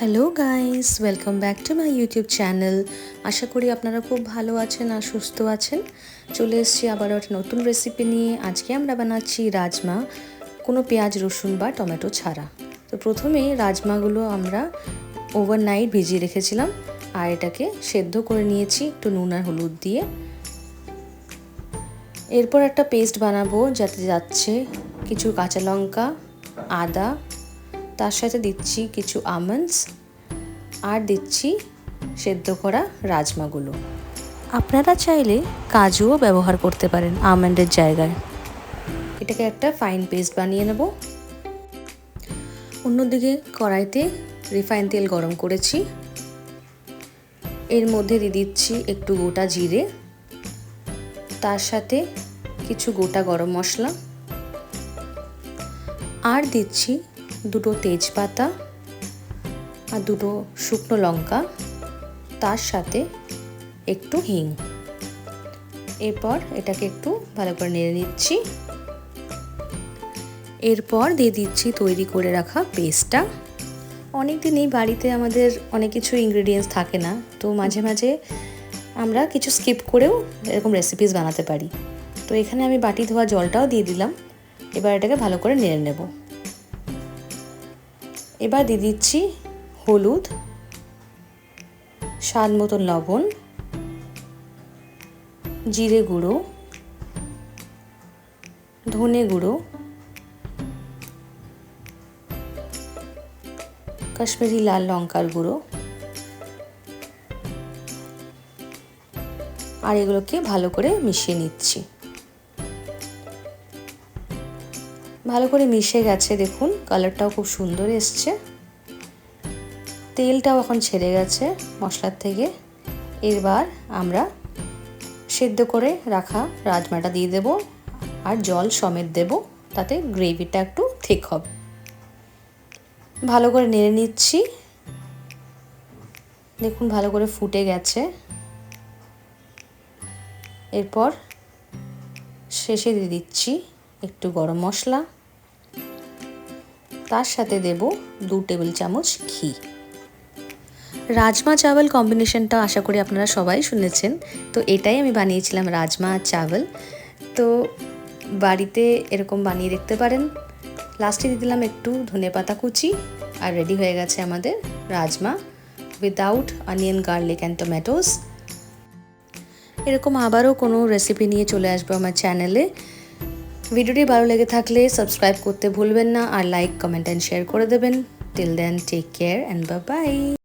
Hello guys, welcome back to my YouTube channel. আশা করি আপনারা খুব ভালো আছেন আর সুস্থ আছেন। চলে এসেছি আবার একটা নতুন রেসিপি নিয়ে। আজকে আমরা বানাচ্ছি রাজমা, কোনো পেঁয়াজ রসুন বা টমেটো ছাড়া। তো প্রথমে রাজমাগুলো আমরা ওভারনাইট ভিজিয়ে রেখেছিলাম আর এটাকে সেদ্ধ করে নিয়েছি একটু নুন আর হলুদ দিয়ে। এরপর একটা পেস্ট বানাবো, যাতে যাচ্ছে কিছু কাঁচা লঙ্কা, আদা, তার সাথে দিচ্ছি কিছু আমন্ডস আর দিচ্ছি সেদ্ধ করা রাজমাগুলো। আপনারা চাইলে কাজুও ব্যবহার করতে পারেন আমন্ডের জায়গায়। এটাকে একটা ফাইন পেস্ট বানিয়ে নেব। অন্যদিকে কড়াইতে রিফাইন তেল গরম করেছি, এর মধ্যে দিয়ে দিচ্ছি একটু গোটা জিরে, তার সাথে কিছু গোটা গরম মশলা আর দিচ্ছি দুটো তেজপাতা আর দুটো শুকনো লঙ্কা, তার সাথে একটু হিং। এরপর এটাকে একটু ভালো করে নেড়ে নিচ্ছি। এরপর দিয়ে দিচ্ছি তৈরি করে রাখা পেস্টটা। অনেক দিন এই বাড়িতে আমাদের অনেক কিছু ইনগ্রেডিয়েন্টস থাকে না, তো মাঝে মাঝে আমরা কিছু স্কিপ করেও এরকম রেসিপিস বানাতে পারি। তো এখানে আমি বাটি ধোয়া জলটাও দিয়ে দিলাম। এবার এটাকে ভালো করে নেড়ে নেব। এবার দিয়ে দিচ্ছি হলুদ, স্বাদ মতন লবণ, জিরে গুঁড়ো, ধনে গুঁড়ো, কাশ্মীরি লাল লঙ্কার গুঁড়ো আর এগুলোকে ভালো করে মিশিয়ে নিচ্ছি। ভালো করে মিশে গেছে, দেখুন কালারটাও খুব সুন্দর এসছে, তেলটাও এখন ছেড়ে গেছে মশলার থেকে। এবার আমরা সেদ্ধ করে রাখা রাজমাটা দিয়ে দেব আর জল সমেত দেব, তাতে গ্রেভিটা একটু ঠিক হবে। ভালো করে নেড়ে নিচ্ছি, দেখুন ভালো করে ফুটে গেছে। এরপর শেষে দিয়ে দিচ্ছি একটু গরম মশলা, তার সাথে দেব 2 টেবিল চামচ ঘি। রাজমা চাওয়াল কম্বিনেশনটা আশা করি আপনারা সবাই শুনেছেন। তো এটাই আমি বানিয়েছিলাম, রাজমা চাওয়াল। তো বাড়িতে এরকম বানিয়ে দেখতে পারেন। লাস্টে দিয়ে দিলাম একটু ধনেপাতা কুচি আর রেডি হয়ে গেছে আমাদের rajma without onion, garlic and tomatoes. এরকম আবারও কোনো রেসিপি নিয়ে চলে আসবো আমার চ্যানেলে। ভিডিওটি ভালো লেগে থাকলে সাবস্ক্রাইব করতে ভুলবেন না আর লাইক, কমেন্ট অ্যান্ড শেয়ার করে দেবেন। Till then, take care and bye by.